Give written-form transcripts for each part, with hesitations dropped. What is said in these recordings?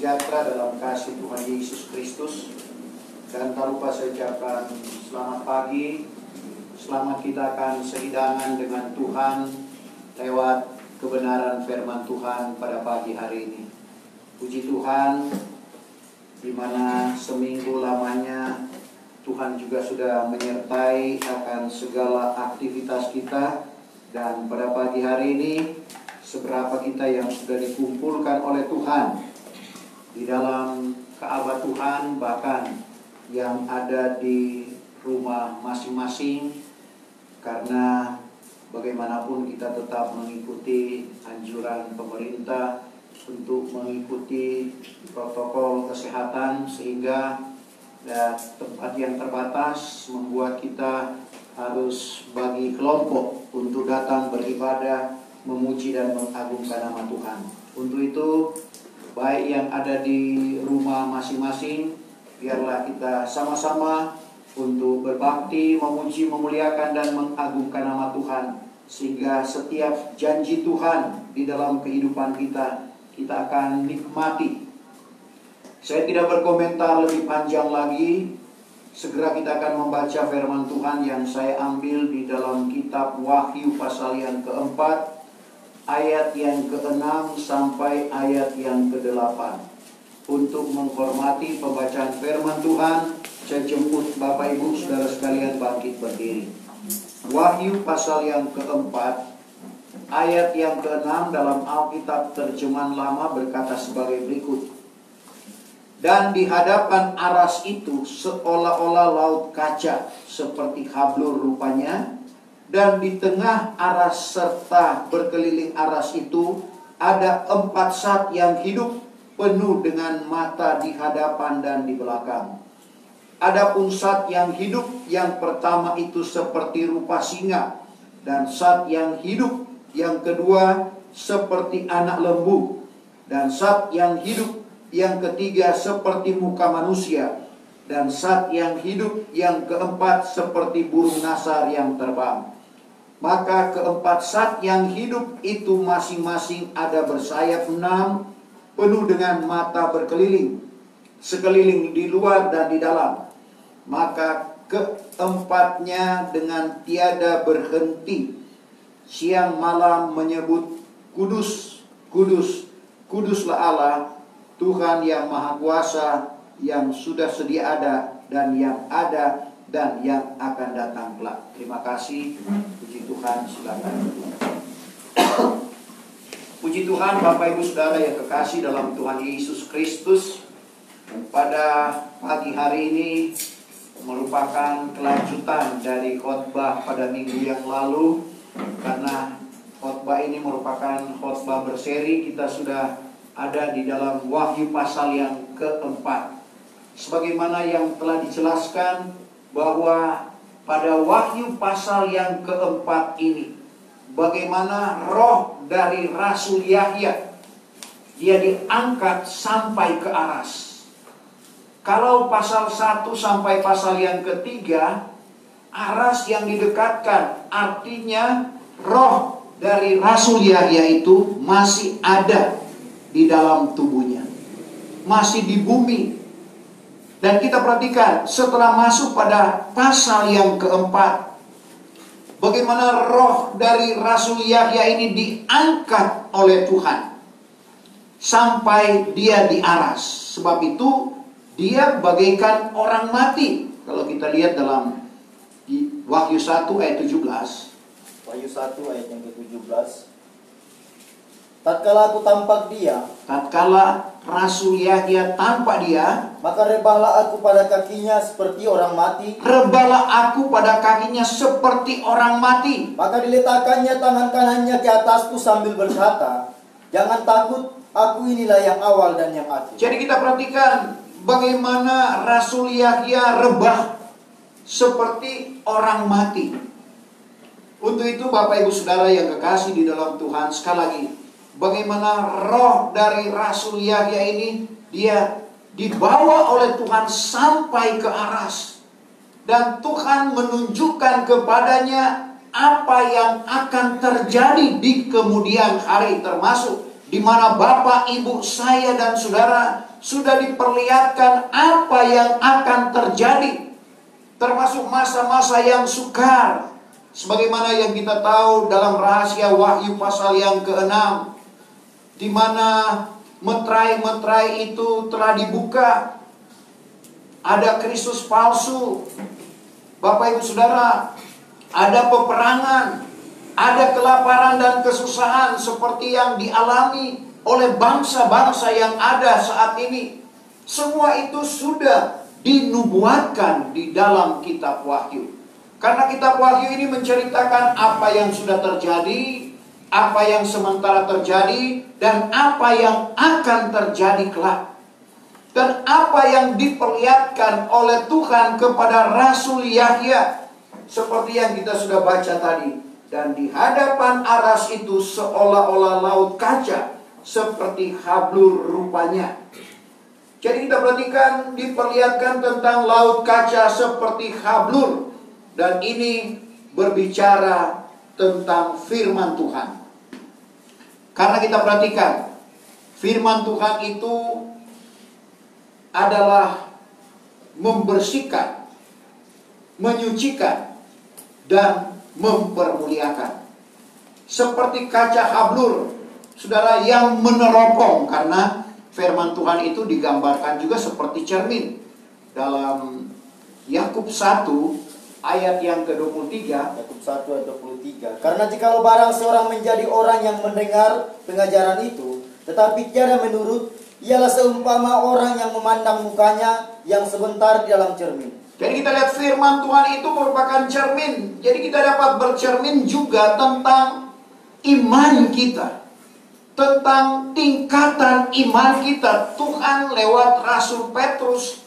sejahtera dalam kasih Tuhan Yesus Kristus. Dan tak lupa saya ucapkan selamat pagi. Selamat kita akan sehidangan dengan Tuhan lewat kebenaran firman Tuhan pada pagi hari ini. Puji Tuhan, di mana seminggu lamanya Tuhan juga sudah menyertai akan segala aktivitas kita. Dan pada pagi hari ini, seberapa kita yang sudah dikumpulkan oleh Tuhan di dalam Ka'bah Tuhan, bahkan yang ada di rumah masing-masing, karena bagaimanapun kita tetap mengikuti anjuran pemerintah untuk mengikuti protokol kesehatan, sehingga tempat yang terbatas membuat kita harus bagi kelompok untuk datang beribadah, memuji dan mengagungkan nama Tuhan. Untuk itu, baik yang ada di rumah masing-masing, biarlah kita sama-sama untuk berbakti, memuji, memuliakan dan mengagungkan nama Tuhan, sehingga setiap janji Tuhan di dalam kehidupan kita, kita akan nikmati. Saya tidak berkomentar lebih panjang lagi. Segera kita akan membaca firman Tuhan yang saya ambil di dalam kitab Wahyu pasal yang keempat, ayat yang ke-6 sampai ayat yang ke-8. Untuk menghormati pembacaan firman Tuhan, saya jemput Bapak Ibu Saudara sekalian bangkit berdiri. Wahyu pasal yang keempat, ayat yang ke-6 dalam Alkitab terjemahan lama berkata sebagai berikut. Dan di hadapan aras itu seolah-olah laut kaca seperti hablur rupanya. Dan di tengah aras serta berkeliling aras itu ada 4 sat yang hidup, penuh dengan mata di hadapan dan di belakang. Adapun sat yang hidup yang pertama itu seperti rupa singa, dan sat yang hidup yang kedua seperti anak lembu, dan sat yang hidup yang ketiga seperti muka manusia, dan sat yang hidup yang keempat seperti burung nasar yang terbang. Maka keempat sat yang hidup itu masing-masing ada bersayap 6, penuh dengan mata berkeliling, sekeliling di luar dan di dalam. Maka keempatnya dengan tiada berhenti siang malam menyebut, Kudus, Kudus, Kuduslah Allah, Tuhan yang Maha Kuasa, yang sudah sedia ada dan yang ada dan yang akan datang kelak. Terima kasih. Puji Tuhan, silakan. Puji Tuhan, Bapak Ibu Saudara yang kekasih dalam Tuhan Yesus Kristus. Pada pagi hari ini merupakan kelanjutan dari khotbah pada minggu yang lalu. Karena khotbah ini merupakan khotbah berseri, kita sudah ada di dalam Wahyu pasal yang keempat. Sebagaimana yang telah dijelaskan bahwa pada Wahyu pasal yang keempat ini, bagaimana roh dari Rasul Yahya, dia diangkat sampai ke aras. Kalau pasal 1 sampai pasal yang ketiga, aras yang didekatkan, artinya roh dari Rasul Yahya itu masih ada di dalam tubuhnya, masih di bumi. Dan kita perhatikan setelah masuk pada pasal yang keempat, bagaimana roh dari Rasul Yahya ini diangkat oleh Tuhan sampai dia di aras. Sebab itu dia bagaikan orang mati. Kalau kita lihat dalam Wahyu 1 ayat 17. Wahyu 1 ayat yang ke-17. Tatkala aku tampak dia, tatkala Rasul Yahya tampak dia, maka rebahlah aku pada kakinya seperti orang mati. Rebahlah aku pada kakinya seperti orang mati. Maka diletakkannya tangan kanannya ke atasku sambil berkata, jangan takut, aku inilah yang awal dan yang akhir. Jadi kita perhatikan bagaimana Rasul Yahya rebah seperti orang mati. Untuk itu Bapak Ibu Saudara yang kekasih di dalam Tuhan, sekali lagi, bagaimana roh dari Rasul Yahya ini dia dibawa oleh Tuhan sampai ke aras. Dan Tuhan menunjukkan kepadanya apa yang akan terjadi di kemudian hari, termasuk di mana Bapak, Ibu, saya dan saudara sudah diperlihatkan apa yang akan terjadi, termasuk masa-masa yang sukar. Sebagaimana yang kita tahu dalam rahasia Wahyu pasal yang ke-6, di mana meterai-meterai itu telah dibuka. Ada Kristus palsu. Bapak Ibu Saudara, ada peperangan, ada kelaparan dan kesusahan seperti yang dialami oleh bangsa-bangsa yang ada saat ini. Semua itu sudah dinubuatkan di dalam kitab Wahyu. Karena kitab Wahyu ini menceritakan apa yang sudah terjadi, apa yang sementara terjadi, dan apa yang akan terjadi kelak. Dan apa yang diperlihatkan oleh Tuhan kepada Rasul Yahya, seperti yang kita sudah baca tadi. Dan di hadapan aras itu seolah-olah laut kaca, seperti hablur rupanya. Jadi kita perhatikan, diperlihatkan tentang laut kaca seperti hablur. Dan ini berbicara tentang firman Tuhan. Karena kita perhatikan, firman Tuhan itu adalah membersihkan, menyucikan, dan mempermuliakan. Seperti kaca hablur, saudara, yang meneropong. Karena firman Tuhan itu digambarkan juga seperti cermin. Dalam Yakub 1 ayat yang ke-23, Yakub 1 ayat 23. Karena jikalau barang seorang menjadi orang yang mendengar pengajaran itu, tetapi tiada menurut, ialah seumpama orang yang memandang mukanya yang sebentar di dalam cermin. Jadi kita lihat firman Tuhan itu merupakan cermin. Jadi kita dapat bercermin juga tentang iman kita, tentang tingkatan iman kita. Tuhan lewat Rasul Petrus,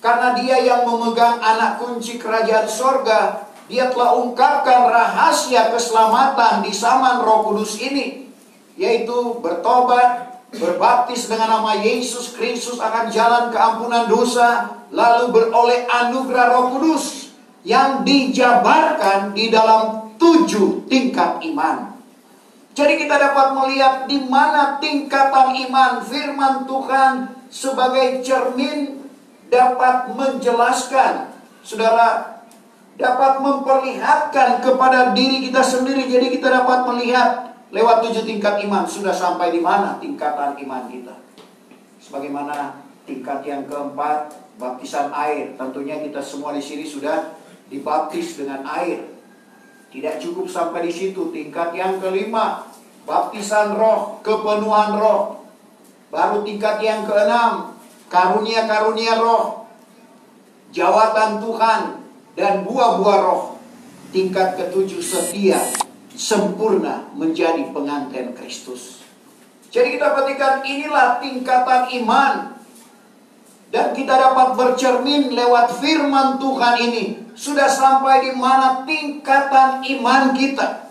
karena dia yang memegang anak kunci kerajaan sorga, dia telah ungkapkan rahasia keselamatan di zaman Roh Kudus ini, yaitu bertobat, berbaptis dengan nama Yesus Kristus akan jalan keampunan dosa, lalu beroleh anugerah Roh Kudus yang dijabarkan di dalam 7 tingkat iman. Jadi kita dapat melihat di mana tingkatan iman. Firman Tuhan sebagai cermin dapat menjelaskan, saudara, dapat memperlihatkan kepada diri kita sendiri. Jadi kita dapat melihat lewat 7 tingkat iman sudah sampai di mana tingkatan iman kita. Sebagaimana tingkat yang keempat, baptisan air. Tentunya kita semua di sini sudah dibaptis dengan air. Tidak cukup sampai di situ. Tingkat yang kelima, baptisan roh, kepenuhan roh. Baru tingkat yang keenam, karunia-karunia roh, jawatan Tuhan, dan buah-buah roh. Tingkat ketujuh, setia, sempurna, menjadi pengantin Kristus. Jadi kita perhatikan, inilah tingkatan iman. Dan kita dapat bercermin lewat firman Tuhan ini. Sudah sampai di mana tingkatan iman kita.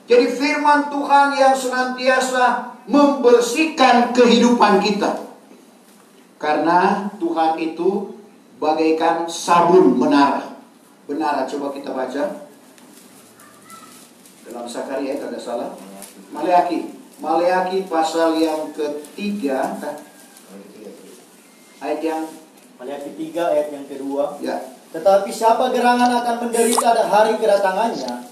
Jadi firman Tuhan yang senantiasa membersihkan kehidupan kita. Karena Tuhan itu bagaikan sabun menara. Menara, coba kita baca. Dalam Sakaria, kalau tidak salah. Maleaki pasal yang ketiga. Ayat yang Maleaki 3 ayat yang kedua. Ya. Tetapi siapa gerangan akan menderita ada hari kedatangannya,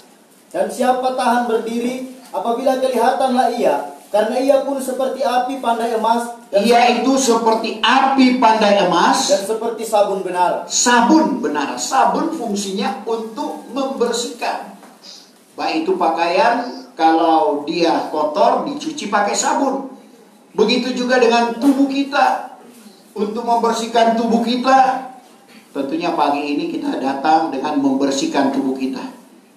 dan siapa tahan berdiri apabila kelihatanlah ia, karena ia pun seperti api pandai emas, Ia itu seperti api pandai emas dan seperti sabun benar. Sabun benar. Sabun fungsinya untuk membersihkan. Baik itu pakaian, kalau dia kotor dicuci pakai sabun. Begitu juga dengan tubuh kita. Untuk membersihkan tubuh kita, tentunya pagi ini kita datang dengan membersihkan tubuh kita.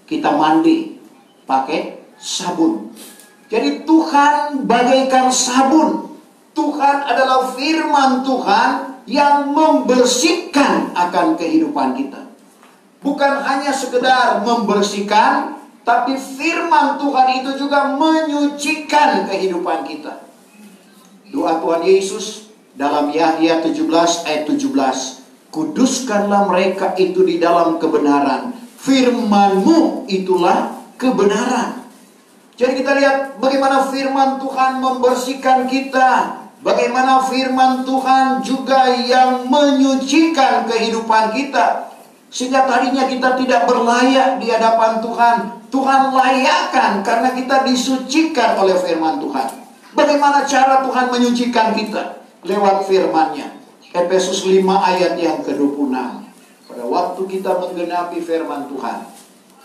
Kita mandi pakai sabun. Jadi Tuhan bagaikan sabun. Tuhan adalah firman Tuhan yang membersihkan akan kehidupan kita. Bukan hanya sekedar membersihkan, tapi firman Tuhan itu juga menyucikan kehidupan kita. Doa Tuhan Yesus dalam Yahya 17 ayat 17. Kuduskanlah mereka itu di dalam kebenaran. Firman-Mu itulah kebenaran. Jadi kita lihat bagaimana firman Tuhan membersihkan kita Bagaimana firman Tuhan juga yang menyucikan kehidupan kita. Sehingga tadinya kita tidak berlayak di hadapan Tuhan. Tuhan layakkan karena kita disucikan oleh firman Tuhan. Bagaimana cara Tuhan menyucikan kita? Lewat firman-Nya. Efesus 5 ayat yang ke-26. Pada waktu kita menggenapi firman Tuhan,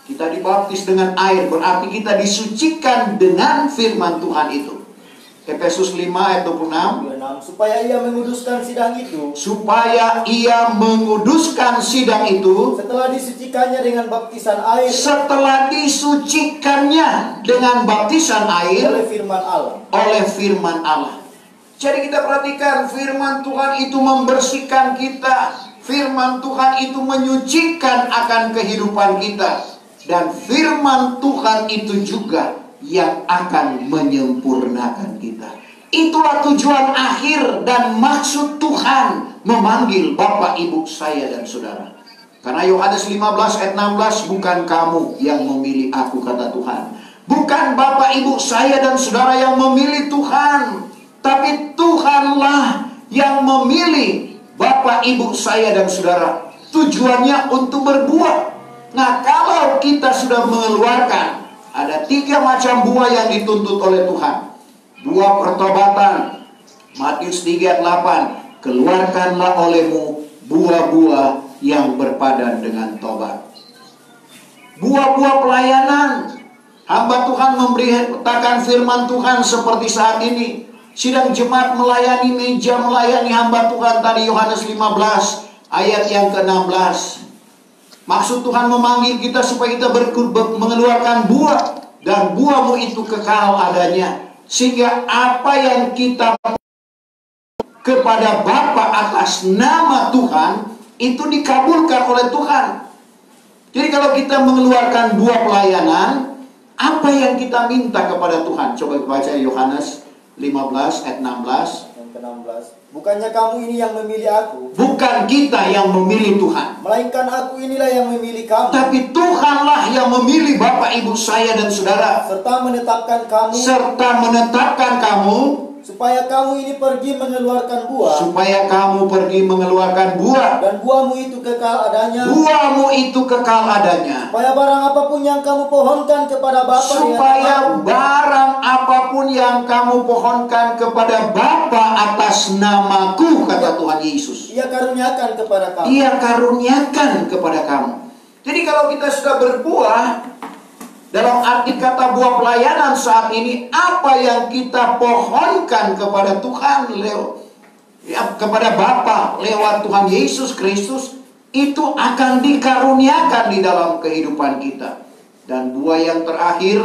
kita dibaptis dengan air, berarti kita disucikan dengan firman Tuhan itu. Efesus 5 ayat 26. Supaya ia menguduskan sidang itu. Supaya ia menguduskan sidang itu. Setelah disucikannya dengan baptisan air. Setelah disucikannya dengan baptisan air. Oleh firman Allah. Oleh firman Allah. Jadi kita perhatikan firman Tuhan itu membersihkan kita. Firman Tuhan itu menyucikan akan kehidupan kita. Dan firman Tuhan itu juga yang akan menyempurnakan kita. Itulah tujuan akhir dan maksud Tuhan memanggil Bapak, Ibu, saya dan saudara. Karena Yohanes 15 ayat 16, bukan kamu yang memilih aku, kata Tuhan. Bukan Bapak, Ibu, saya dan saudara yang memilih Tuhan, tapi Tuhanlah yang memilih Bapak, Ibu, saya dan saudara. Tujuannya untuk berbuah. Nah, kalau kita sudah mengeluarkan, ada 3 macam buah yang dituntut oleh Tuhan. Buah pertobatan. Matius 3 ayat 8. Keluarkanlah olehmu buah-buah yang berpadan dengan tobat. Buah-buah pelayanan. Hamba Tuhan memberitakan firman Tuhan seperti saat ini. Sidang jemaat melayani, meja melayani hamba Tuhan tadi Yohanes 15 ayat yang ke-16. Maksud Tuhan memanggil kita supaya kita mengeluarkan buah. Dan buahmu itu kekal adanya. Sehingga apa yang kita kepada Bapa atas nama Tuhan, itu dikabulkan oleh Tuhan. Jadi kalau kita mengeluarkan buah pelayanan, apa yang kita minta kepada Tuhan? Coba baca Yohanes 15 ayat 16. Yang ke-16. Bukannya kamu ini yang memilih aku. Bukan kita yang memilih Tuhan. Melainkan aku inilah yang memilih kamu. Tapi Tuhanlah yang memilih Bapak, Ibu, saya dan saudara. Serta menetapkan kamu. Supaya kamu ini pergi mengeluarkan buah. Supaya kamu pergi mengeluarkan buah. Dan buahmu itu kekal adanya. Buahmu itu kekal adanya. Supaya barang apapun yang kamu pohonkan kepada Bapa. Supaya barang apapun yang kamu pohonkan kepada Bapa atas namaku, kata Tuhan Yesus. Ia karuniakan kepada kamu. Ia karuniakan kepada kamu. Jadi kalau kita sudah berbuah, dalam arti kata buah pelayanan saat ini, apa yang kita pohonkan kepada Tuhan kepada Bapa lewat Tuhan Yesus Kristus, itu akan dikaruniakan di dalam kehidupan kita. Dan buah yang terakhir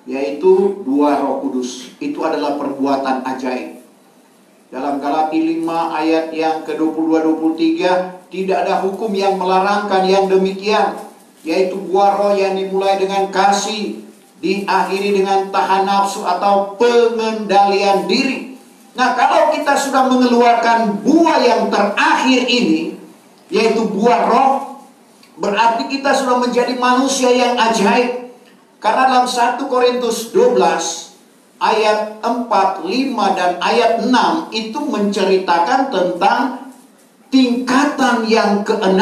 yaitu buah Roh Kudus. Itu adalah perbuatan ajaib. Dalam Galati 5 ayat yang ke-22-23, tidak ada hukum yang melarangkan yang demikian, yaitu buah roh yang dimulai dengan kasih, diakhiri dengan tahan nafsu atau pengendalian diri. Nah, kalau kita sudah mengeluarkan buah yang terakhir ini, yaitu buah roh, berarti kita sudah menjadi manusia yang ajaib. Karena dalam 1 Korintus 12 ayat 4, 5, dan ayat 6 itu menceritakan tentang tingkatan yang ke-6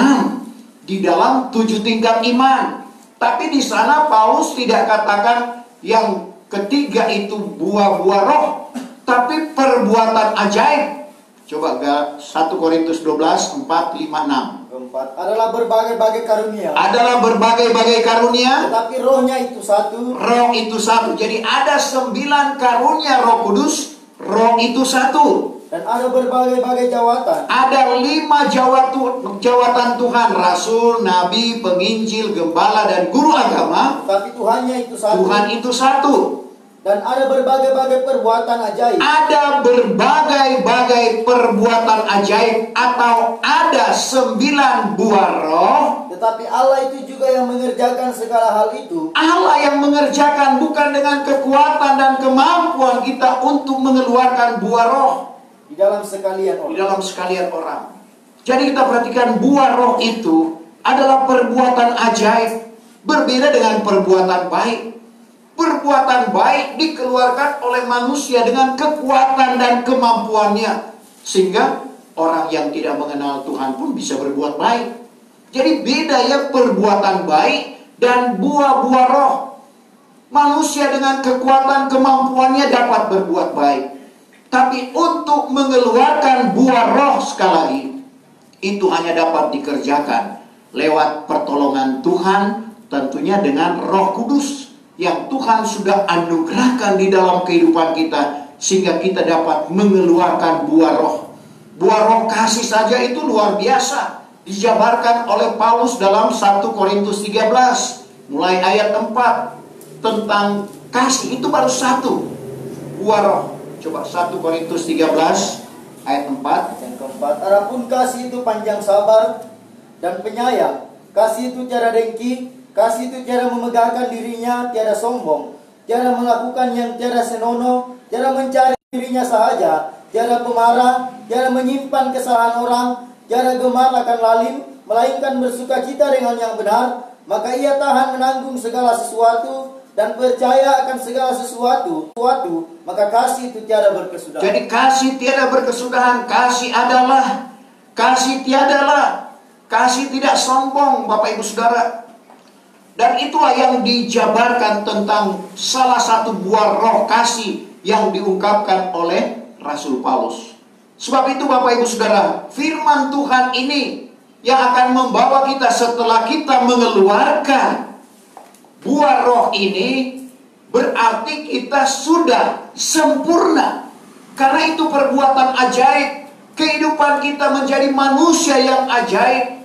di dalam 7 tingkat iman. Tapi di sana Paulus tidak katakan yang ketiga itu buah-buah roh, tapi perbuatan ajaib. Coba 1 Korintus 12, 4, 5, 6. Keempat, adalah berbagai-bagai karunia. Adalah berbagai-bagai karunia. Tetapi rohnya itu satu. Roh itu satu. Jadi ada 9 karunia Roh Kudus. Roh itu satu. Dan ada berbagai-bagai jawatan. Ada 5 jawatan Tuhan. Rasul, Nabi, Penginjil, Gembala, dan Guru Agama. Tapi Tuhannya itu satu. Tuhan itu satu. Dan ada berbagai-bagai perbuatan ajaib. Ada berbagai-bagai perbuatan ajaib. Atau ada 9 buah roh. Tetapi Allah itu juga yang mengerjakan segala hal itu. Allah yang mengerjakan, bukan dengan kekuatan dan kemampuan kita untuk mengeluarkan buah roh. Di dalam sekalian orang. Di dalam sekalian orang. Jadi kita perhatikan buah roh itu adalah perbuatan ajaib. Berbeda dengan perbuatan baik. Perbuatan baik dikeluarkan oleh manusia dengan kekuatan dan kemampuannya, sehingga orang yang tidak mengenal Tuhan pun bisa berbuat baik. Jadi beda ya perbuatan baik dan buah-buah roh. Manusia dengan kekuatan kemampuannya dapat berbuat baik, tapi untuk mengeluarkan buah roh sekali lagi, itu hanya dapat dikerjakan lewat pertolongan Tuhan, tentunya dengan Roh Kudus yang Tuhan sudah anugerahkan di dalam kehidupan kita, sehingga kita dapat mengeluarkan buah roh. Buah roh kasih saja itu luar biasa, dijabarkan oleh Paulus dalam 1 Korintus 13 mulai ayat 4. Tentang kasih itu baru satu buah roh. Coba 1 Korintus 13 ayat 4. Yang keempat, adapun kasih itu panjang sabar dan penyayang. Kasih itu tiada dengki. Kasih itu tiada memegahkan dirinya, tiada sombong, tiada melakukan yang tiada senonoh, tiada mencari dirinya sahaja, tiada pemarah, tiada menyimpan kesalahan orang, tiada gemar akan lalim, melainkan bersukacita dengan yang benar. Maka ia tahan menanggung segala sesuatu dan percaya akan segala sesuatu, maka kasih itu tiada berkesudahan. Jadi kasih tiada berkesudahan. Kasih adalah, kasih tiadalah, kasih tidak sombong, Bapak Ibu Saudara. Dan itulah yang dijabarkan tentang salah satu buah roh kasih yang diungkapkan oleh Rasul Paulus. Sebab itu Bapak Ibu Saudara, firman Tuhan ini yang akan membawa kita setelah kita mengeluarkan buah roh ini, berarti kita sudah sempurna. Karena itu perbuatan ajaib. Kehidupan kita menjadi manusia yang ajaib.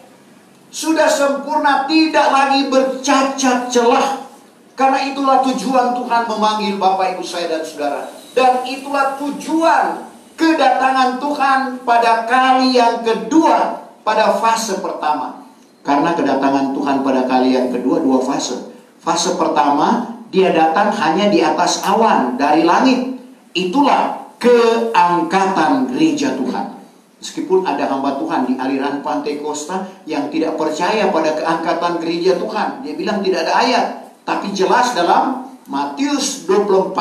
Sudah sempurna, tidak lagi bercacat celah. Karena itulah tujuan Tuhan memanggil Bapak Ibu saya dan saudara. Dan itulah tujuan kedatangan Tuhan pada kali yang kedua, pada fase pertama. Karena kedatangan Tuhan pada kali yang kedua, dua fase. Fase pertama, dia datang hanya di atas awan dari langit. Itulah keangkatan gereja Tuhan. Meskipun ada hamba Tuhan di aliran Pantai Kosta yang tidak percaya pada keangkatan gereja Tuhan. Dia bilang tidak ada ayat. Tapi jelas dalam Matius 24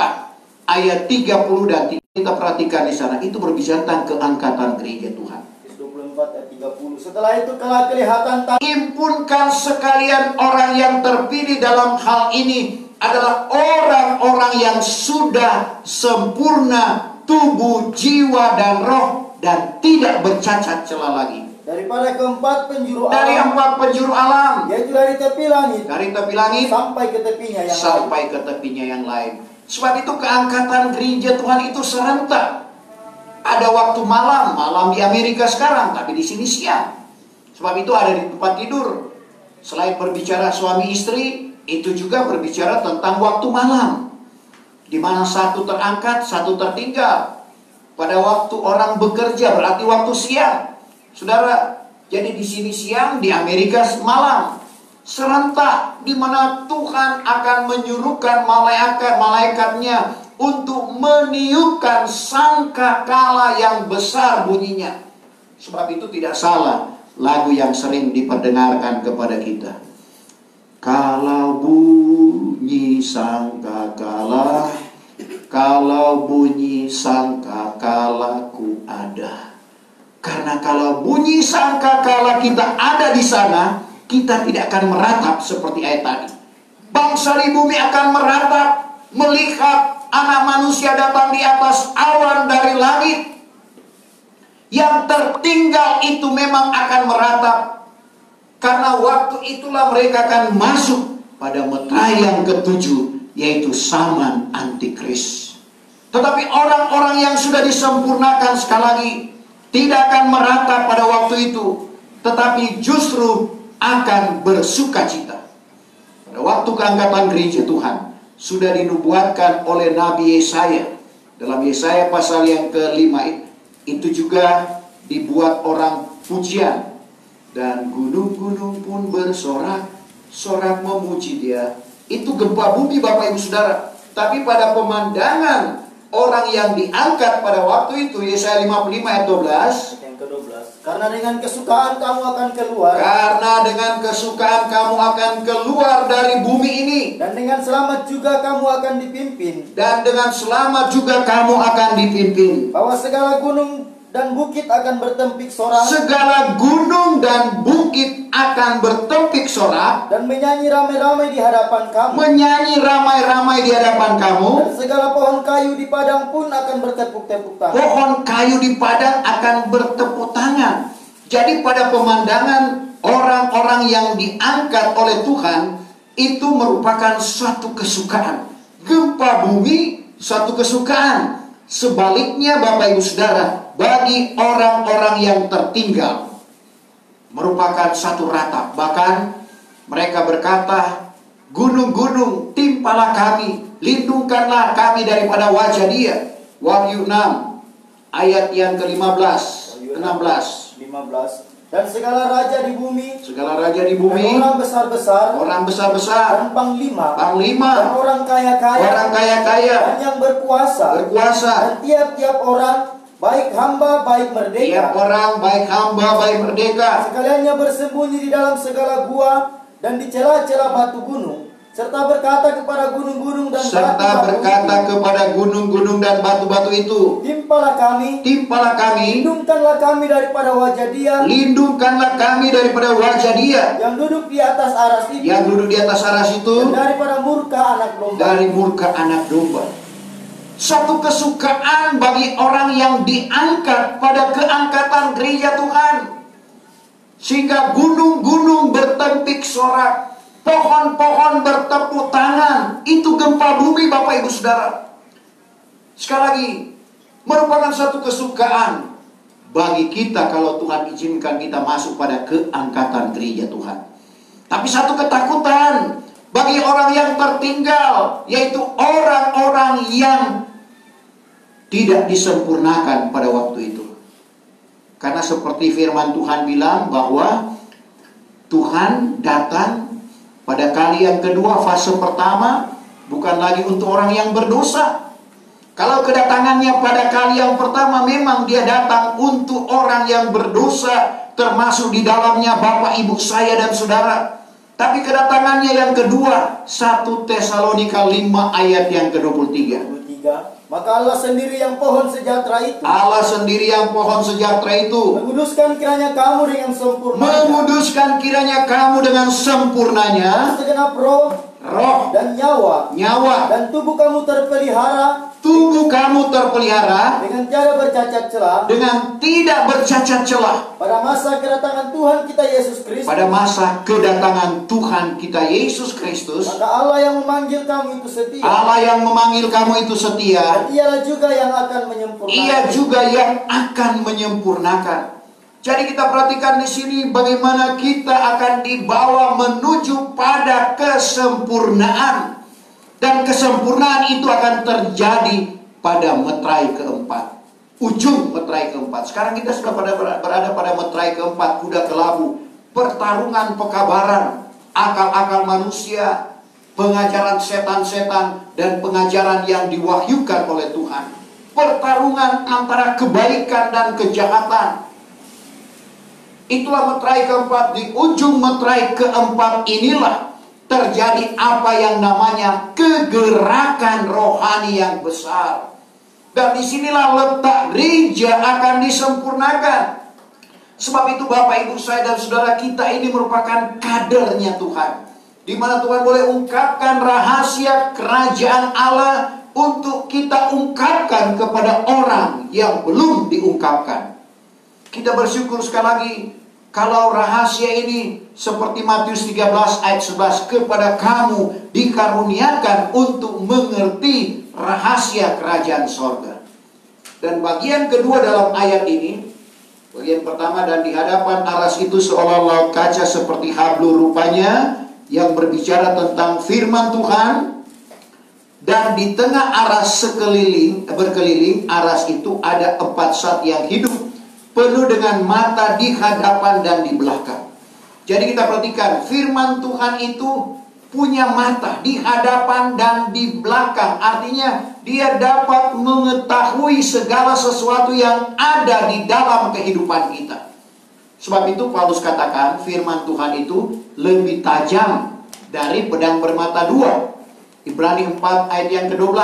ayat 30 dan 3. Kita perhatikan di sana, itu berbicara tentang keangkatan gereja Tuhan. 24 ayat 30. Setelah itu telah kelihatan himpunkan sekalian orang yang terpilih dalam hal ini adalah orang-orang yang sudah sempurna tubuh, jiwa, dan roh, dan tidak bercacat celah lagi. Daripada keempat penjuru Dari alam, empat penjuru alam, yaitu dari tepi langit, dari tepi langit sampai ke tepinya yang sampai ke tepinya yang lain. Sebab itu keangkatan gereja Tuhan itu serentak. Ada waktu malam, malam di Amerika sekarang, tapi di sini siang. Sebab itu ada di tempat tidur. Selain berbicara suami istri, itu juga berbicara tentang waktu malam, di mana satu terangkat, satu tertinggal. Pada waktu orang bekerja berarti waktu siang. Saudara, jadi di sini siang, di Amerika malam. Serentak, di mana Tuhan akan menyuruhkan malaikat-malaikatnya untuk meniupkan sangkakala yang besar bunyinya. Sebab itu tidak salah lagu yang sering diperdengarkan kepada kita. Kalau bunyi sangkakala, kalau bunyi sangkakala ku ada. Karena kalau bunyi sangkakala kita ada di sana, kita tidak akan meratap seperti ayat tadi. Bangsa di bumi akan meratap, melihat anak manusia datang di atas awan dari langit. Yang tertinggal itu memang akan meratap. Karena waktu itulah mereka akan masuk pada meterai yang ketujuh, yaitu zaman antikris. Tetapi orang-orang yang sudah disempurnakan sekali lagi tidak akan meratap pada waktu itu, tetapi justru akan bersukacita. Pada waktu keangkatan gereja Tuhan sudah dinubuatkan oleh Nabi Yesaya. Dalam Yesaya pasal yang ke-5 itu juga dibuat orang pujian. Dan gunung-gunung pun bersorak, sorak memuji Dia. Itu gempa bumi Bapak Ibu Saudara. Tapi pada pemandangan orang yang diangkat pada waktu itu, Yesaya 55 ayat 12. yang ke-12. Karena dengan kesukaan kamu akan keluar. Karena dengan kesukaan kamu akan keluar dari bumi ini. Dan dengan selamat juga kamu akan dipimpin. Dan dengan selamat juga kamu akan dipimpin. Bahwa segala gunung dan bukit akan bertempik sorak. Segala gunung dan bukit akan bertempik sorak. Dan menyanyi ramai-ramai di hadapan kamu. Menyanyi ramai-ramai di hadapan kamu. Dan segala pohon kayu di padang pun akan bertepuk-tepuk tangan. Pohon kayu di padang akan bertepuk tangan. Jadi pada pemandangan orang-orang yang diangkat oleh Tuhan, itu merupakan suatu kesukaan. Gempa bumi, suatu kesukaan. Sebaliknya Bapak Ibu Saudara, bagi orang-orang yang tertinggal, merupakan satu ratap. Bahkan mereka berkata, gunung-gunung timpalah kami, lindungkanlah kami daripada wajah Dia. Wahyu 6 ayat yang ke-15, 16. 15. Dan segala raja di bumi, Segala raja di bumi, dan orang besar-besar, orang besar-besar, dan panglima, panglima, dan orang kaya-kaya, orang kaya-kaya, dan yang berkuasa, dan tiap-tiap orang, baik hamba, baik merdeka, tiap orang baik hamba, baik merdeka, sekaliannya bersembunyi di dalam segala gua dan di celah-celah batu gunung, serta berkata kepada gunung-gunung dan batu-batu itu, timpalah kami, lindungkanlah kami daripada wajah Dia, lindungkanlah kami daripada wajah Dia yang duduk di atas aras itu, dan daripada murka anak domba. dari murka anak domba. Satu kesukaan bagi orang yang diangkat pada keangkatan gereja Tuhan, sehingga gunung-gunung bertempik sorak, pohon-pohon bertepuk tangan. Itu gempa bumi Bapak Ibu Saudara. Sekali lagi, merupakan satu kesukaan bagi kita kalau Tuhan izinkan kita masuk pada keangkatan gereja Tuhan. Tapi satu ketakutan bagi orang yang tertinggal, yaitu orang-orang yang tidak disempurnakan pada waktu itu. Karena seperti firman Tuhan bilang bahwa Tuhan datang pada kali yang kedua, fase pertama, bukan lagi untuk orang yang berdosa. Kalau kedatangannya pada kali yang pertama, memang Dia datang untuk orang yang berdosa, termasuk di dalamnya Bapak Ibu saya dan saudara. Tapi kedatangannya yang kedua, 1 Tesalonika 5 ayat yang ke-23. Maka Allah sendiri yang pohon sejahtera itu, menguduskan kiranya kamu dengan sempurnanya, segenap roh dan nyawa, dan tubuh kamu terpelihara dengan tidak bercacat celah pada masa kedatangan Tuhan kita Yesus Kristus. Maka Allah yang memanggil kamu itu setia, dan Dialah juga yang akan menyempurnakan. Jadi kita perhatikan di sini bagaimana kita akan dibawa menuju pada kesempurnaan. Dan kesempurnaan itu akan terjadi pada meterai keempat, ujung meterai keempat. Sekarang kita sudah berada pada meterai keempat, kuda kelabu, pertarungan pekabaran, akal-akal manusia, pengajaran setan-setan, dan pengajaran yang diwahyukan oleh Tuhan. Pertarungan antara kebaikan dan kejahatan. Itulah meterai keempat. Di ujung meterai keempat inilah terjadi apa yang namanya kegerakan rohani yang besar. Dan disinilah letak gereja akan disempurnakan. Sebab itu Bapak Ibu saya dan saudara, kita ini merupakan kadernya Tuhan, di mana Tuhan boleh ungkapkan rahasia kerajaan Allah untuk kita ungkapkan kepada orang yang belum diungkapkan. Kita bersyukur sekali lagi kalau rahasia ini seperti Matius 13 ayat 11, kepada kamu dikaruniakan untuk mengerti rahasia kerajaan sorga. Dan bagian kedua dalam ayat ini, bagian pertama, dan di hadapan aras itu seolah-olah kaca seperti hablu rupanya, yang berbicara tentang firman Tuhan. Dan di tengah aras berkeliling aras itu ada 4 zat yang hidup, penuh dengan mata di hadapan dan di belakang. Jadi kita perhatikan, firman Tuhan itu punya mata di hadapan dan di belakang. Artinya dia dapat mengetahui segala sesuatu yang ada di dalam kehidupan kita. Sebab itu Paulus katakan firman Tuhan itu lebih tajam dari pedang bermata dua. Ibrani 4 ayat yang ke-12.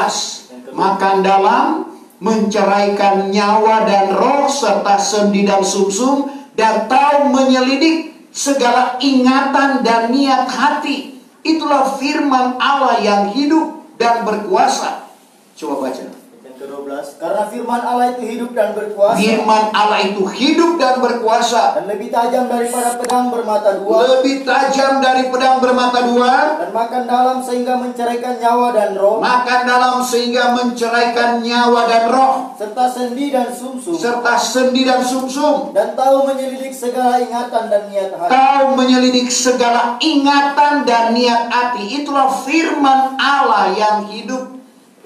Makan dalam, menceraikan nyawa dan roh serta sendi dan sumsum, dan tahu menyelidik segala ingatan dan niat hati. Itulah firman Allah yang hidup dan berkuasa. Coba baca. Yang ke-12, karena firman Allah itu hidup dan berkuasa. Firman Allah itu hidup dan berkuasa. Dan lebih tajam daripada pedang bermata dua. Lebih tajam dari pedang bermata dua. Dan makan dalam sehingga menceraikan nyawa dan roh. Makan dalam sehingga menceraikan nyawa dan roh. Serta sendi dan sumsum. Serta sendi dan sumsum. Dan tahu menyelidik segala ingatan dan niat hati. Tahu menyelidik segala ingatan dan niat hati. Itulah firman Allah yang hidup.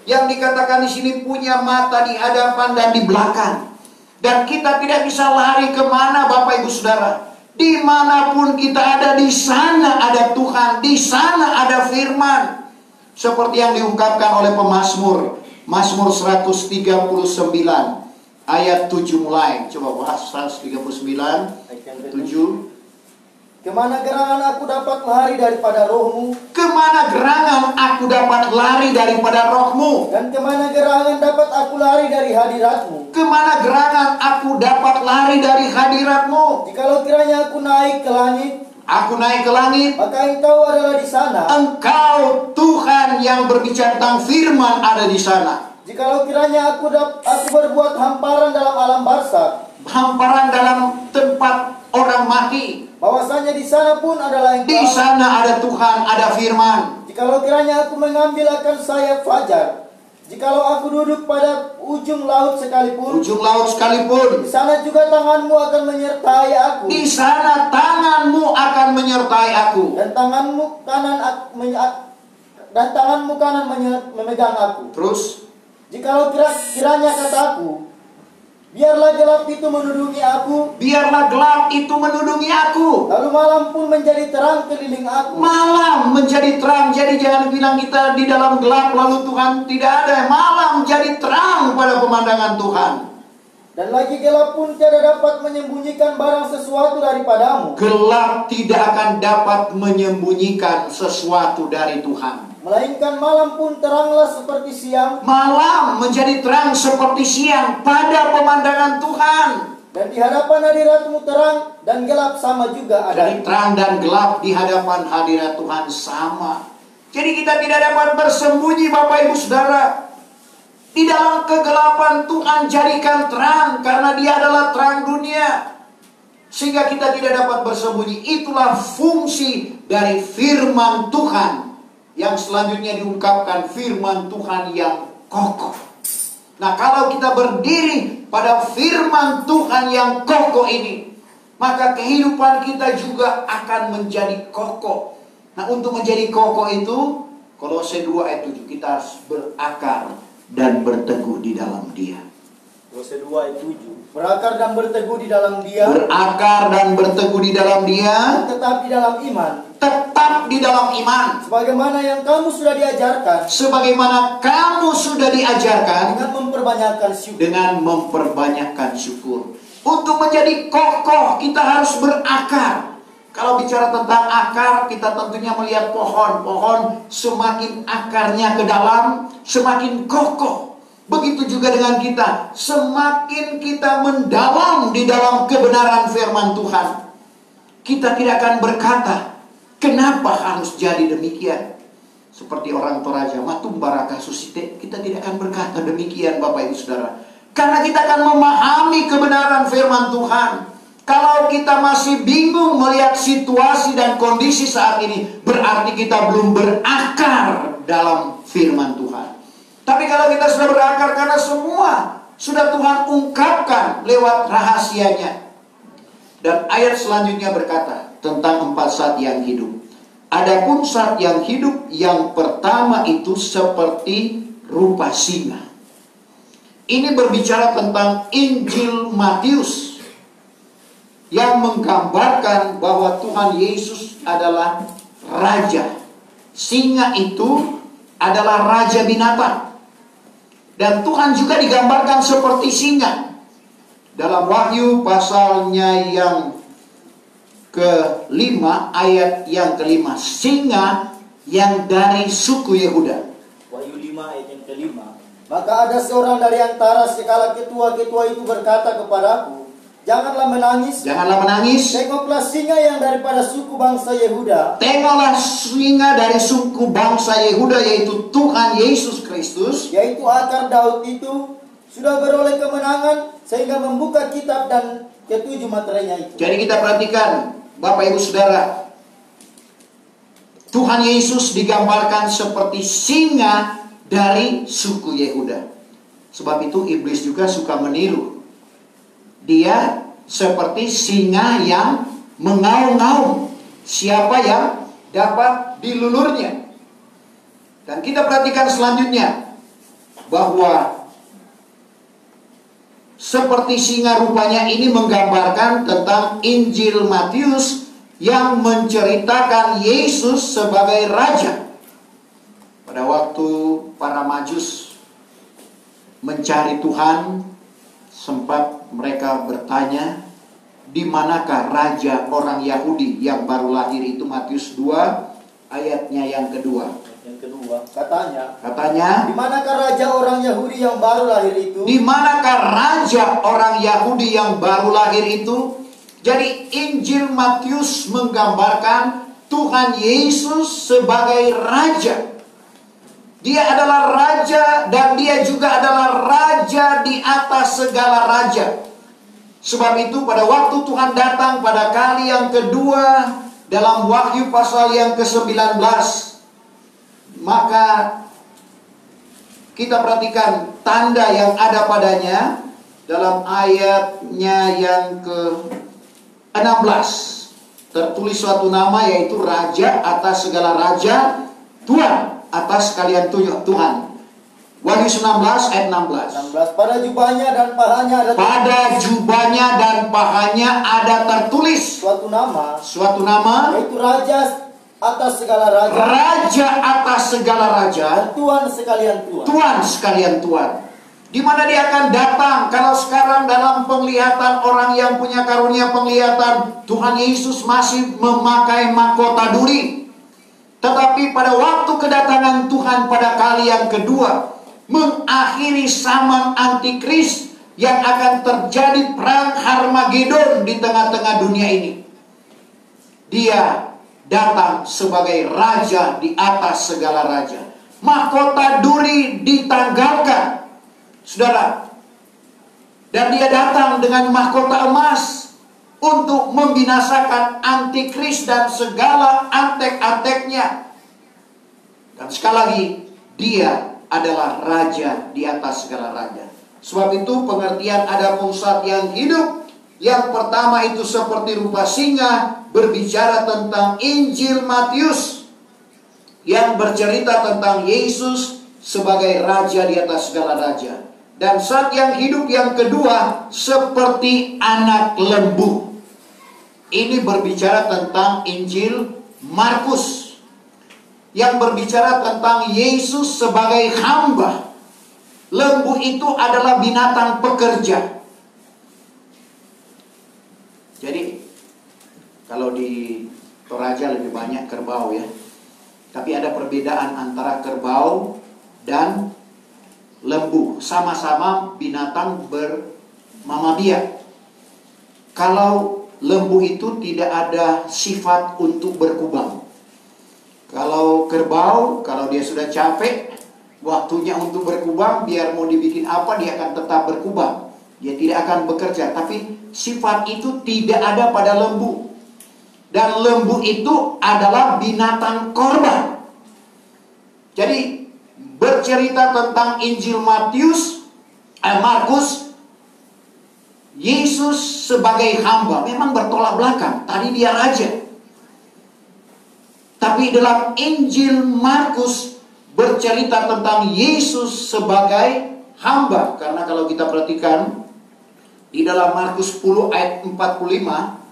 Yang dikatakan di sini punya mata di hadapan dan di belakang. Dan kita tidak bisa lari kemana Bapak Ibu Saudara. Dimanapun kita ada, di sana ada Tuhan. Di sana ada firman. Seperti yang diungkapkan oleh pemazmur. Mazmur 139 ayat 7 mulai. Coba bahas 139 7. Kemana gerangan aku dapat lari daripada rohmu? Kemana gerangan aku dapat lari daripada rohmu? Dan kemana gerangan dapat aku lari dari hadiratmu? Kemana gerangan aku dapat lari dari hadiratmu? Jikalau kiranya aku naik ke langit, Aku naik ke langit, maka engkau adalah di sana. Engkau Tuhan yang berbicara tentang firman ada di sana. Jikalau kiranya aku berbuat hamparan dalam alam barzakh, Hamparan dalam tempat orang mati, bahwasanya di sana pun adalah engkau. di sana ada Tuhan, ada firman. Jikalau kiranya aku mengambil akan sayap fajar, jikalau aku duduk pada ujung laut sekalipun, Ujung laut sekalipun, di sana juga tanganmu akan menyertai aku. di sana tanganmu akan menyertai aku. Dan tanganmu kanan memegang aku. Terus, Jikalau kiranya kataku, biarlah gelap itu menudungi aku, biarlah gelap itu menudungi aku. lalu malam pun menjadi terang keliling aku. Malam menjadi terang. Jadi jangan bilang kita di dalam gelap lalu Tuhan tidak ada. Malam jadi terang pada pemandangan Tuhan. Dan lagi gelap pun tiada dapat menyembunyikan barang sesuatu daripadamu. Gelap tidak akan dapat menyembunyikan sesuatu dari Tuhan. Melainkan malam pun teranglah seperti siang. Malam menjadi terang seperti siang pada pemandangan Tuhan. Dan di hadapan hadiratmu terang dan gelap sama juga ada. Jadi terang dan gelap di hadapan hadirat Tuhan sama. Jadi kita tidak dapat bersembunyi Bapak Ibu Saudara. Di dalam kegelapan Tuhan jadikan terang karena Dia adalah terang dunia. Sehingga kita tidak dapat bersembunyi. Itulah fungsi dari firman Tuhan. Yang selanjutnya diungkapkan firman Tuhan yang kokoh. Nah, kalau kita berdiri pada firman Tuhan yang kokoh ini, maka kehidupan kita juga akan menjadi kokoh. Nah, untuk menjadi kokoh itu, Kolose 2 ayat 7, kita harus berakar dan berteguh di dalam Dia. Kolose 2 ayat 7. Berakar dan berteguh di dalam Dia. Berakar dan berteguh di dalam Dia. Tetap di dalam iman. Tetap di dalam iman. Sebagaimana yang kamu sudah diajarkan. Sebagaimana kamu sudah diajarkan. Dengan memperbanyakkan syukur. Dengan memperbanyakkan syukur. Untuk menjadi kokoh kita harus berakar. Kalau bicara tentang akar, kita tentunya melihat pohon. Pohon semakin akarnya ke dalam, semakin kokoh. Begitu juga dengan kita. Semakin kita mendalam di dalam kebenaran firman Tuhan, kita tidak akan berkata, kenapa harus jadi demikian? Seperti orang Toraja, matum baraka susite. Kita tidak akan berkata demikian Bapak Ibu Saudara. Karena kita akan memahami kebenaran firman Tuhan. Kalau kita masih bingung melihat situasi dan kondisi saat ini, berarti kita belum berakar dalam firman Tuhan. Tapi kalau kita sudah berakar karena semua sudah Tuhan ungkapkan lewat rahasianya. Dan ayat selanjutnya berkata tentang 4 saat yang hidup. Adapun saat yang hidup yang pertama itu seperti rupa singa. Ini berbicara tentang Injil Matius yang menggambarkan bahwa Tuhan Yesus adalah raja. Singa itu adalah raja binatang. Dan Tuhan juga digambarkan seperti singa. Dalam Wahyu pasalnya yang ke-5 ayat yang ke-5. Singa yang dari suku Yehuda. Wahyu 5 ayat yang ke-5. Maka ada seorang dari antara segala ketua-ketua itu berkata kepadaku, janganlah menangis. Janganlah menangis. Tengoklah singa yang daripada suku bangsa Yehuda. Tengoklah singa dari suku bangsa Yehuda, yaitu Tuhan Yesus Kristus. Yaitu akar Daud itu sudah beroleh kemenangan sehingga membuka kitab dan ketujuh materainya itu. Jadi kita perhatikan, Bapak Ibu Saudara, Tuhan Yesus digambarkan seperti singa dari suku Yehuda. Sebab itu iblis juga suka meniru. Dia seperti singa yang mengaum-ngaum siapa yang dapat dilulurnya. Dan kita perhatikan selanjutnya bahwa seperti singa rupanya ini menggambarkan tentang Injil Matius yang menceritakan Yesus sebagai raja. Pada waktu para Majus mencari Tuhan, sempat mereka bertanya, di manakah raja orang Yahudi yang baru lahir itu? Matius 2 ayatnya yang kedua. Yang kedua, katanya, di manakah raja orang Yahudi yang baru lahir itu? Di manakah raja orang Yahudi yang baru lahir itu? Jadi Injil Matius menggambarkan Tuhan Yesus sebagai raja. Dia adalah raja dan dia juga adalah raja di atas segala raja. Sebab itu pada waktu Tuhan datang pada kali yang kedua dalam Wahyu pasal yang ke-19, maka kita perhatikan tanda yang ada padanya dalam ayatnya yang ke-16. Tertulis suatu nama, yaitu Raja atas segala raja, Tuhan atas kalian Tuhan. Wahyu 19 ayat 16. Pada jubahnya dan pahanya ada tertulis suatu nama, yaitu Raja atas segala raja. Raja atas segala raja. Tuhan sekalian Tuhan. Tuhan sekalian Tuhan. Di mana dia akan datang? Kalau sekarang dalam penglihatan orang yang punya karunia penglihatan, Tuhan Yesus masih memakai mahkota duri. Tetapi pada waktu kedatangan Tuhan pada kali yang kedua, mengakhiri zaman antikris yang akan terjadi perang Harmagedon di tengah-tengah dunia ini, dia datang sebagai raja di atas segala raja. Mahkota duri ditanggalkan, saudara, dan dia datang dengan mahkota emas untuk membinasakan antikris dan segala antek-anteknya. Dan sekali lagi, dia adalah raja di atas segala raja. Sebab itu pengertian ada pusat yang hidup, yang pertama itu seperti rupa singa, berbicara tentang Injil Matius yang bercerita tentang Yesus sebagai raja di atas segala raja. Dan saat yang hidup yang kedua seperti anak lembu. Ini berbicara tentang Injil Markus yang berbicara tentang Yesus sebagai hamba. Lembu itu adalah binatang pekerja. Jadi kalau di Toraja lebih banyak kerbau ya. Tapi ada perbedaan antara kerbau dan lembu. Sama-sama binatang bermama biak. Kalau lembu itu tidak ada sifat untuk berkubang. Kalau kerbau, kalau dia sudah capek, waktunya untuk berkubang, biar mau dibikin apa, dia akan tetap berkubang. Dia tidak akan bekerja. Tapi sifat itu tidak ada pada lembu. Dan lembu itu adalah binatang korban. Jadi bercerita tentang Injil Markus, Yesus sebagai hamba memang bertolak belakang. Tadi dia raja. Tapi dalam Injil Markus bercerita tentang Yesus sebagai hamba. Karena kalau kita perhatikan di dalam Markus 10 ayat 45.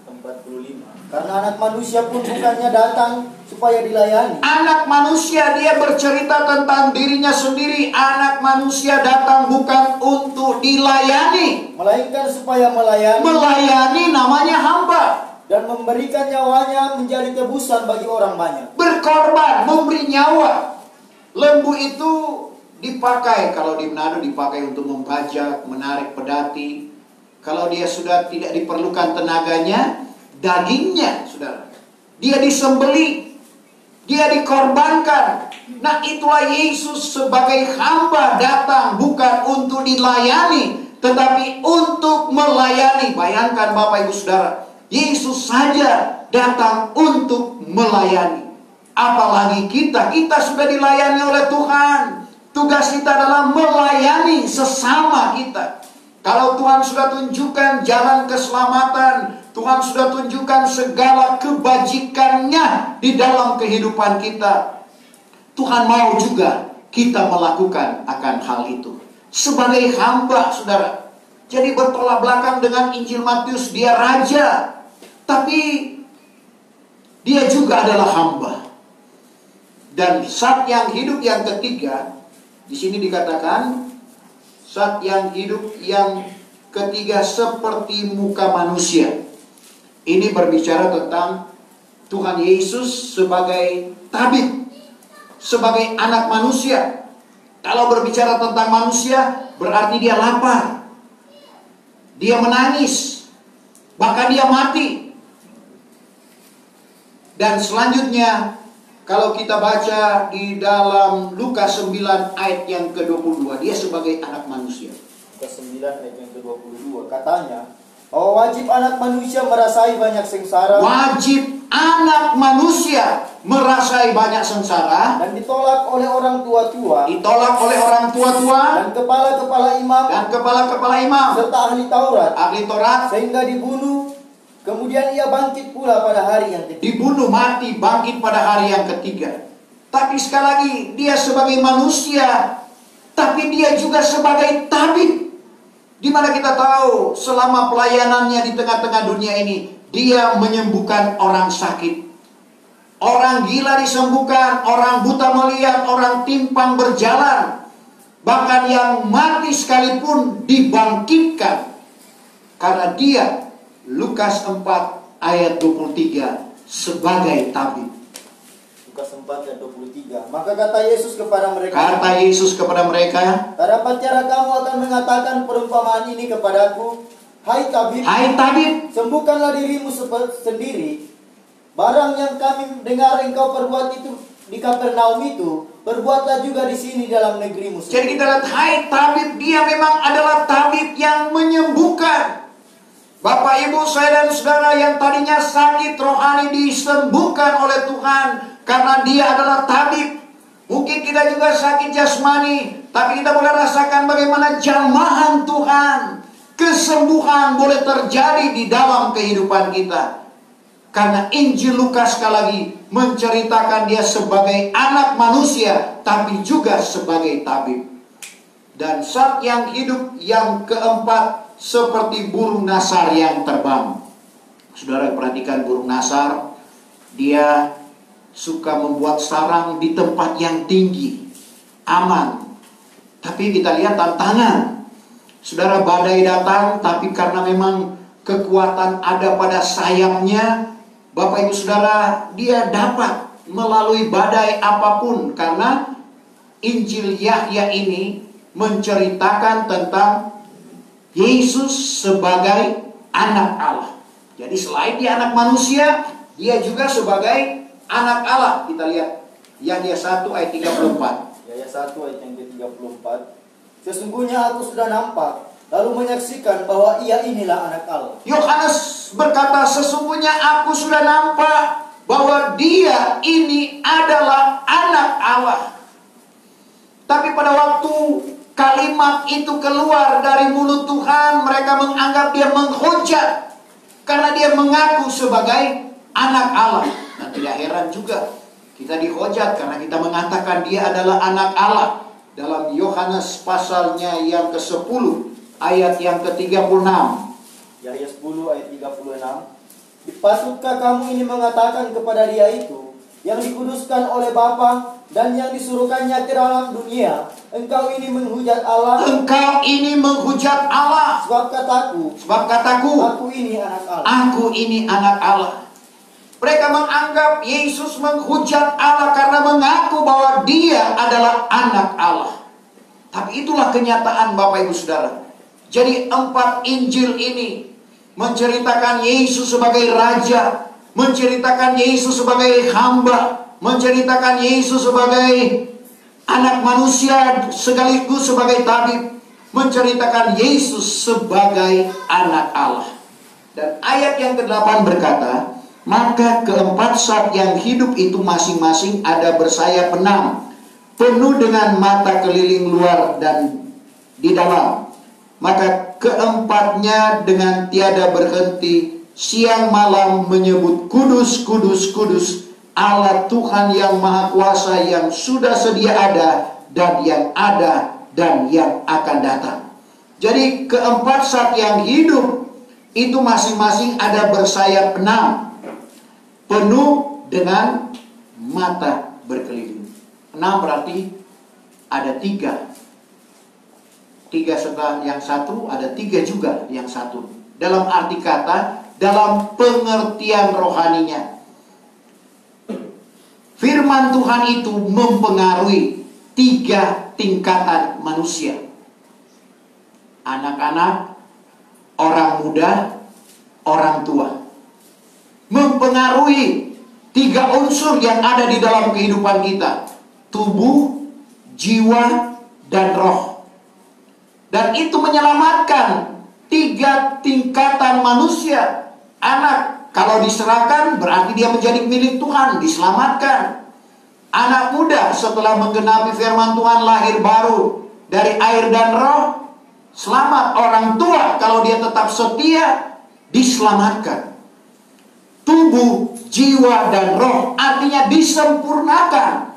Karena anak manusia pun bukannya datang supaya dilayani. Anak manusia, dia bercerita tentang dirinya sendiri. Anak manusia datang bukan untuk dilayani, melainkan supaya melayani. Melayani namanya hamba. dan memberikan nyawanya menjadi tebusan bagi orang banyak. Berkorban, memberi nyawa. Lembu itu dipakai, kalau di Manado dipakai untuk membajak, menarik pedati. Kalau dia sudah tidak diperlukan tenaganya, dagingnya, saudara, dia disembeli, dia dikorbankan. Nah, itulah Yesus sebagai hamba datang bukan untuk dilayani, tetapi untuk melayani. Bayangkan Bapak Ibu Saudara, Yesus saja datang untuk melayani. Apalagi kita sudah dilayani oleh Tuhan. Tugas kita adalah melayani sesama kita. Kalau Tuhan sudah tunjukkan jalan keselamatan, Tuhan sudah tunjukkan segala kebajikannya di dalam kehidupan kita, Tuhan mau juga kita melakukan akan hal itu. Sebagai hamba, saudara. Jadi bertolak belakang dengan Injil Matius, dia raja, tapi dia juga adalah hamba. Dan saat yang hidup yang ketiga, di sini dikatakan, saat yang hidup yang ketiga seperti muka manusia. Ini berbicara tentang Tuhan Yesus sebagai tabib, sebagai anak manusia. Kalau berbicara tentang manusia, berarti dia lapar, dia menangis, bahkan dia mati. Dan selanjutnya, kalau kita baca di dalam Lukas 9 ayat yang ke-22, dia sebagai anak manusia. Lukas 9 ayat yang ke-22 katanya, oh, wajib anak manusia merasai banyak sengsara. Wajib anak manusia merasai banyak sengsara. Dan ditolak oleh orang tua-tua. Ditolak oleh orang tua-tua. Dan kepala-kepala imam. Dan kepala-kepala imam. Serta ahli Taurat. Ahli Taurat. Sehingga dibunuh. Kemudian ia bangkit pula pada hari yang ketiga. Dibunuh, mati, bangkit pada hari yang ketiga. Tapi sekali lagi, dia sebagai manusia, tapi dia juga sebagai tabib. Di mana kita tahu selama pelayanannya di tengah-tengah dunia ini, dia menyembuhkan orang sakit. Orang gila disembuhkan, orang buta melihat, orang timpang berjalan. Bahkan yang mati sekalipun dibangkitkan. Karena dia, Lukas 4 ayat 23, sebagai tabib. Lukas 4 ayat 23. Maka kata Yesus kepada mereka. Kata Yesus kepada mereka, tak dapat cara kamu akan mengatakan perumpamaan ini kepadaku. Hai tabib. hai tabib, sembuhkanlah dirimu sendiri. Barang yang kami dengar engkau perbuat itu di Kapernaum itu, perbuatlah juga di sini dalam negerimu sendiri. Jadi kita lihat, hai tabib, dia memang adalah tabib yang menyembuhkan. Bapak, Ibu, saya dan saudara yang tadinya sakit rohani disembuhkan oleh Tuhan karena dia adalah tabib. Mungkin kita juga sakit jasmani, tapi kita boleh rasakan bagaimana jamahan Tuhan. Kesembuhan boleh terjadi di dalam kehidupan kita. Karena Injil Lukas sekali lagi menceritakan dia sebagai anak manusia, tapi juga sebagai tabib. Dan saat yang hidup yang keempat, seperti burung nasar yang terbang. Saudara perhatikan burung nasar, dia suka membuat sarang di tempat yang tinggi, aman. Tapi kita lihat tantangan. Saudara, badai datang, tapi karena memang kekuatan ada pada sayapnya, Bapak Ibu Saudara, dia dapat melalui badai apapun. Karena Injil Yahya ini menceritakan tentang Yesus sebagai anak Allah. Jadi selain dia anak manusia, dia juga sebagai anak Allah. Kita lihat Yahya 1 ayat 34. Yahya 1 ayat yang ke-34. Sesungguhnya aku sudah nampak, lalu menyaksikan bahwa ia inilah anak Allah. Yohanes berkata, sesungguhnya aku sudah nampak bahwa dia ini adalah anak Allah. Tapi pada waktu kalimat itu keluar dari mulut Tuhan, mereka menganggap dia menghujat karena dia mengaku sebagai anak Allah. Dan tidak heran juga kita dihujat karena kita mengatakan dia adalah anak Allah. Dalam Yohanes pasalnya yang ke-10 ayat yang ke-36. Yahya 10 ayat 36. Patutkah kamu ini mengatakan kepada dia itu, yang dikuduskan oleh Bapa dan yang disuruhkannya ke dalam dunia, engkau ini menghujat Allah. Engkau ini menghujat Allah. Sebab kataku, aku ini anak Allah. Aku ini anak Allah. Mereka menganggap Yesus menghujat Allah karena mengaku bahwa dia adalah anak Allah. Tapi itulah kenyataan Bapak Ibu Saudara. Jadi 4 Injil ini menceritakan Yesus sebagai Raja, menceritakan Yesus sebagai hamba, menceritakan Yesus sebagai anak manusia sekaligus sebagai tabib, menceritakan Yesus sebagai anak Allah. Dan ayat yang ke-8 berkata, maka keempat zat yang hidup itu masing-masing ada bersayap 6, penuh dengan mata keliling luar dan di dalam. Maka keempatnya dengan tiada berhenti siang malam menyebut kudus, kudus, kudus Allah Tuhan yang Maha Kuasa yang sudah sedia ada dan yang ada dan yang akan datang. Jadi keempat zat yang hidup itu masing-masing ada bersayap 6, penuh dengan mata berkeliling. 6 berarti ada 3. 3 setelah yang satu, ada 3 juga yang satu. Dalam arti kata, dalam pengertian rohaninya, firman Tuhan itu mempengaruhi 3 tingkatan manusia. Anak-anak, orang muda, orang tua. Mempengaruhi 3 unsur yang ada di dalam kehidupan kita. Tubuh, jiwa, dan roh. Dan itu menyelamatkan 3 tingkatan manusia. Anak, kalau diserahkan berarti dia menjadi milik Tuhan, diselamatkan. Anak muda setelah menggenapi firman Tuhan lahir baru dari air dan roh, selamat. Orang tua kalau dia tetap setia, diselamatkan. Tubuh, jiwa, dan roh artinya disempurnakan.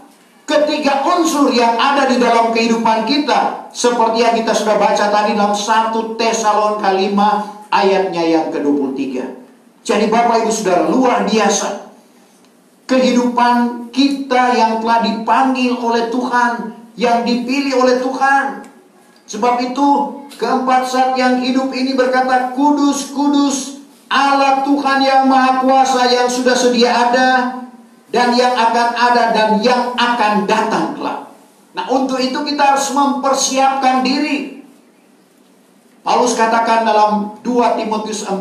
Ketiga unsur yang ada di dalam kehidupan kita, seperti yang kita sudah baca tadi dalam 1 Tesalonika 5 ayatnya yang ke-23. Jadi Bapak Ibu Saudara, luar biasa kehidupan kita yang telah dipanggil oleh Tuhan, yang dipilih oleh Tuhan. Sebab itu keempat zat yang hidup ini berkata, kudus, kudus Allah Tuhan yang Maha Kuasa yang sudah sedia ada dan yang akan ada dan yang akan datang kelak. Nah, untuk itu kita harus mempersiapkan diri. Paulus katakan dalam 2 Timotius 4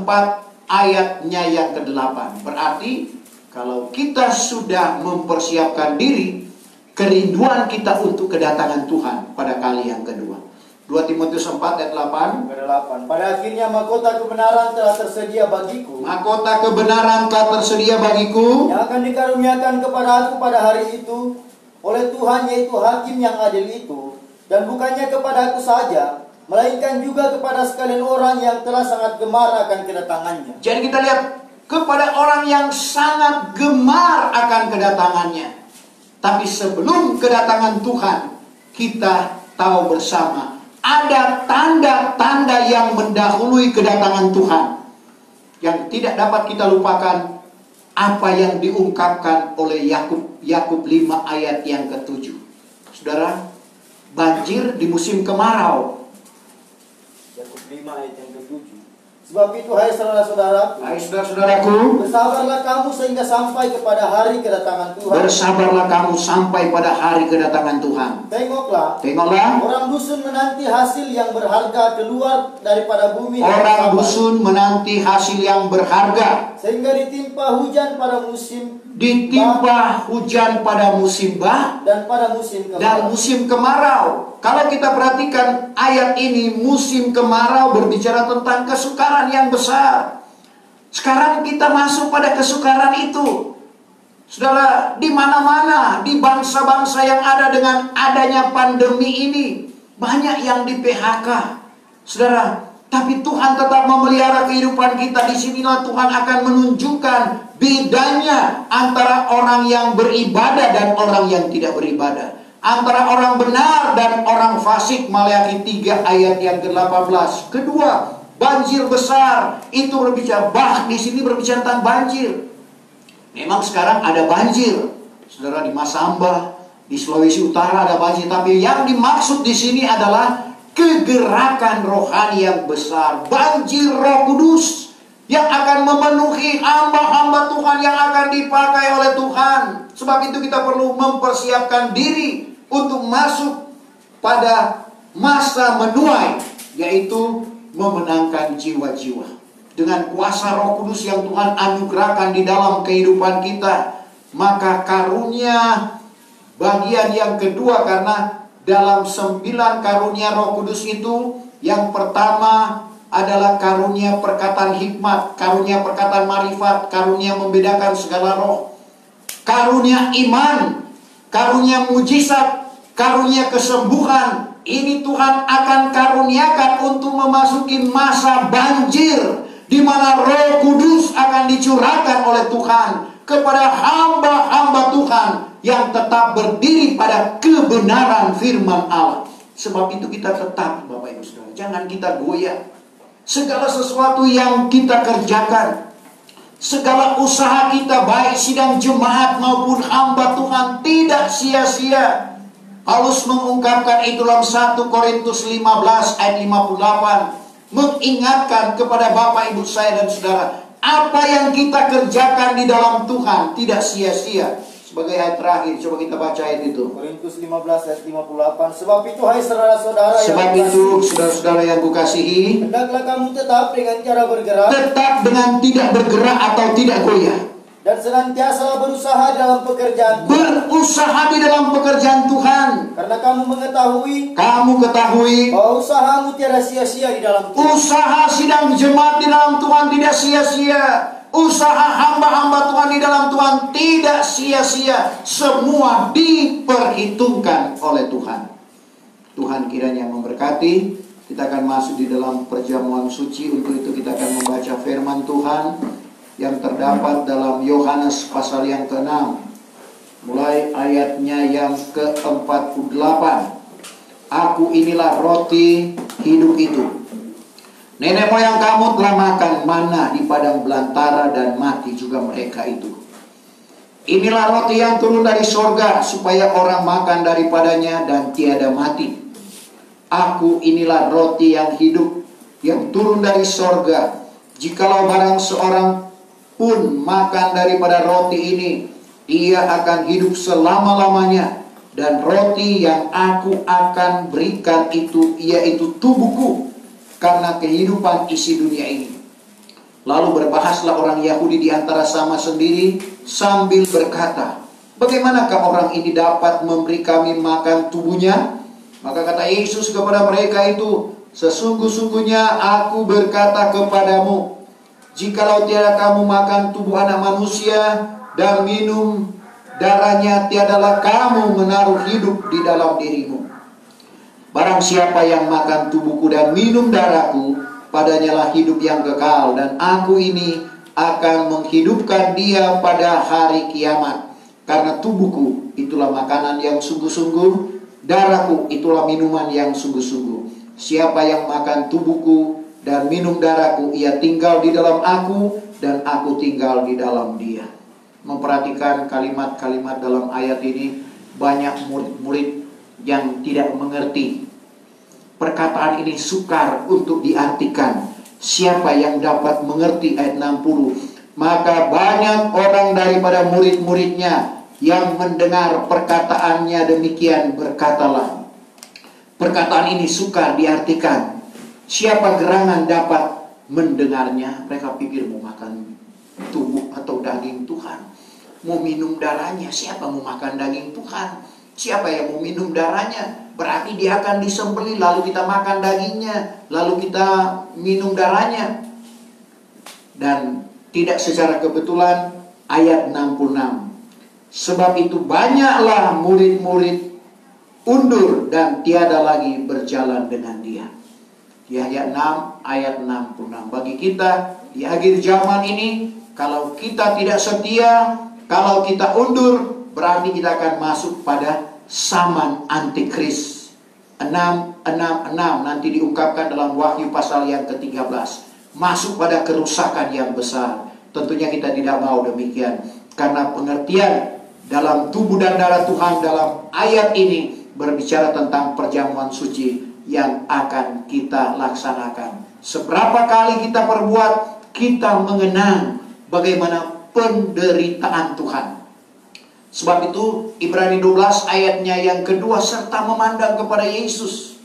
ayatnya yang ke-8. Berarti kalau kita sudah mempersiapkan diri, kerinduan kita untuk kedatangan Tuhan pada kali yang kedua. 2 Timotius 4 ayat 8. Pada akhirnya mahkota kebenaran telah tersedia bagiku. Mahkota kebenaran telah tersedia bagiku, yang akan dikaruniakan kepada aku pada hari itu oleh Tuhan, yaitu hakim yang adil itu. Dan bukannya kepada aku saja, melainkan juga kepada sekalian orang yang telah sangat gemar akan kedatangannya. Jadi kita lihat, kepada orang yang sangat gemar akan kedatangannya. Tapi sebelum kedatangan Tuhan, kita tahu bersama ada tanda-tanda yang mendahului kedatangan Tuhan. Yang tidak dapat kita lupakan apa yang diungkapkan oleh Yakub 5 ayat yang ke-7. Saudara, banjir di musim kemarau. Yakub 5 ayat yang ke-7. Sebab itu hai saudara-saudaraku, Hai saudara-saudaraku, bersabarlah kamu sehingga sampai kepada hari kedatangan Tuhan. bersabarlah kamu sampai pada hari kedatangan Tuhan. Tengoklah, Tengoklah, orang dusun menanti hasil yang berharga keluar daripada bumi. orang dusun menanti hasil yang berharga, sehingga ditimpa hujan pada musim ditimpa hujan pada musim bah dan pada musim kemarau. dan musim kemarau. Kalau kita perhatikan ayat ini, musim kemarau berbicara tentang kesukaran yang besar. Sekarang kita masuk pada kesukaran itu. Saudara, di mana-mana, di bangsa-bangsa yang ada dengan adanya pandemi ini, banyak yang di PHK. Saudara, tapi Tuhan tetap memelihara kehidupan kita. Disinilah Tuhan akan menunjukkan bedanya antara orang yang beribadah dan orang yang tidak beribadah. Antara orang benar dan orang fasik. Maleakhi 3 ayat yang ke-18. Kedua, banjir besar itu berbicara, di sini berbicara tentang banjir. Memang sekarang ada banjir, Saudara, di Masamba, di Sulawesi Utara ada banjir, tapi yang dimaksud di sini adalah kegerakan rohani yang besar, banjir Roh Kudus yang akan memenuhi hamba-hamba Tuhan yang akan dipakai oleh Tuhan. Sebab itu kita perlu mempersiapkan diri untuk masuk pada masa menuai, yaitu memenangkan jiwa-jiwa. Dengan kuasa Roh Kudus yang Tuhan anugerahkan di dalam kehidupan kita, maka karunia bagian yang kedua, karena dalam 9 karunia Roh Kudus itu, yang pertama adalah karunia perkataan hikmat, karunia perkataan marifat, karunia membedakan segala roh, karunia iman, karunia mujizat, karunia kesembuhan. Ini Tuhan akan karuniakan untuk memasuki masa banjir, di mana Roh Kudus akan dicurahkan oleh Tuhan kepada hamba-hamba Tuhan yang tetap berdiri pada kebenaran firman Allah. Sebab itu kita tetap, Bapak Ibu Saudara, jangan kita goyah. Segala sesuatu yang kita kerjakan, segala usaha kita, baik sidang jemaat maupun hamba Tuhan, tidak sia-sia. Paulus mengungkapkan itu dalam 1 Korintus 15 ayat 58, mengingatkan kepada Bapak Ibu saya dan saudara, apa yang kita kerjakan di dalam Tuhan tidak sia-sia. Sebagai ayat terakhir, coba kita baca ayat itu. Korintus 15 ayat 58. Sebab itu, hai saudara-saudara saudara-saudara yang kukasihi, hendaklah kamu tetap dengan cara bergerak, tetap dengan tidak bergerak atau tidak goyah, dan senantiasa berusaha dalam pekerjaan Tuhan. Berusaha di dalam pekerjaan Tuhan. Karena kamu ketahui bahwa usahamu tiada sia-sia di dalam Tuhan. Usaha sidang jemaat di dalam Tuhan tidak sia-sia. Usaha hamba-hamba Tuhan di dalam Tuhan tidak sia-sia. Semua diperhitungkan oleh Tuhan. Tuhan kiranya memberkati. Kita akan masuk di dalam perjamuan suci. Untuk itu kita akan membaca firman Tuhan yang terdapat dalam Yohanes pasal yang ke-6, mulai ayatnya yang ke-48. Aku inilah roti hidup itu. Nenek moyang kamu telah makan mana di padang belantara, dan mati juga mereka itu. Inilah roti yang turun dari sorga, supaya orang makan daripadanya dan tiada mati. Aku inilah roti yang hidup, yang turun dari sorga. Jikalau barang seorang pun makan daripada roti ini, ia akan hidup selama-lamanya. Dan roti yang aku akan berikan itu, yaitu tubuhku, karena kehidupan isi dunia ini. Lalu berbahaslah orang Yahudi di antara sama sendiri sambil berkata, bagaimanakah orang ini dapat memberi kami makan tubuhnya? Maka kata Yesus kepada mereka itu, sesungguh-sungguhnya aku berkata kepadamu, jikalau tiada kamu makan tubuh anak manusia dan minum darahnya, tiadalah kamu menaruh hidup di dalam dirimu. Barang siapa yang makan tubuhku dan minum darahku, padanya lah hidup yang kekal, dan aku ini akan menghidupkan dia pada hari kiamat. Karena tubuhku itulah makanan yang sungguh-sungguh, darahku itulah minuman yang sungguh-sungguh. Siapa yang makan tubuhku dan minum darahku, ia tinggal di dalam aku, dan aku tinggal di dalam dia. Memperhatikan kalimat-kalimat dalam ayat ini, banyak murid-murid yang tidak mengerti. Perkataan ini sukar untuk diartikan. Siapa yang dapat mengerti? Ayat 60. Maka banyak orang daripada murid-muridnya yang mendengar perkataannya demikian berkatalah. Perkataan ini sukar diartikan. Siapa gerangan dapat mendengarnya? Mereka pikir mau makan tubuh atau daging Tuhan, mau minum darahnya. Siapa mau makan daging Tuhan? Siapa yang mau minum darahnya? Berarti dia akan disembelih, lalu kita makan dagingnya, lalu kita minum darahnya. Dan tidak secara kebetulan ayat 66. Sebab itu banyaklah murid-murid undur dan tiada lagi berjalan dengan dia. Yahya 6 ayat 66. Bagi kita di akhir zaman ini, kalau kita tidak setia, kalau kita undur, berarti kita akan masuk pada zaman antikris. 666 nanti diungkapkan dalam Wahyu pasal yang ke-13. Masuk pada kerusakan yang besar. Tentunya kita tidak mau demikian. Karena pengertian dalam tubuh dan darah Tuhan dalam ayat ini berbicara tentang perjamuan suci yang akan kita laksanakan. Seberapa kali kita perbuat, kita mengenang bagaimana penderitaan Tuhan. Sebab itu Ibrani 12 ayatnya yang kedua, serta memandang kepada Yesus.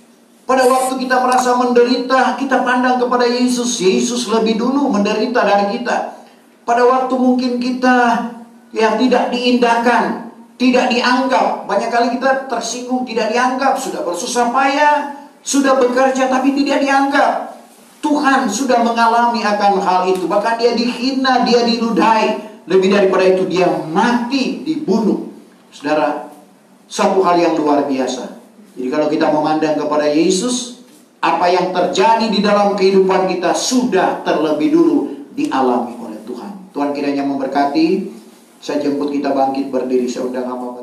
Pada waktu kita merasa menderita, kita pandang kepada Yesus. Yesus lebih dulu menderita dari kita. Pada waktu mungkin kita yang tidak diindahkan, tidak dianggap. Banyak kali kita tersinggung, tidak dianggap. Sudah bersusah payah, sudah bekerja tapi tidak dianggap. Tuhan sudah mengalami akan hal itu. Bahkan dia dihina, dia dinudai. Lebih daripada itu dia mati, dibunuh. Saudara, satu hal yang luar biasa. Jadi kalau kita memandang kepada Yesus, apa yang terjadi di dalam kehidupan kita sudah terlebih dulu dialami oleh Tuhan. Tuhan kiranya memberkati. Saya jemput kita bangkit berdiri. Saya undang hamba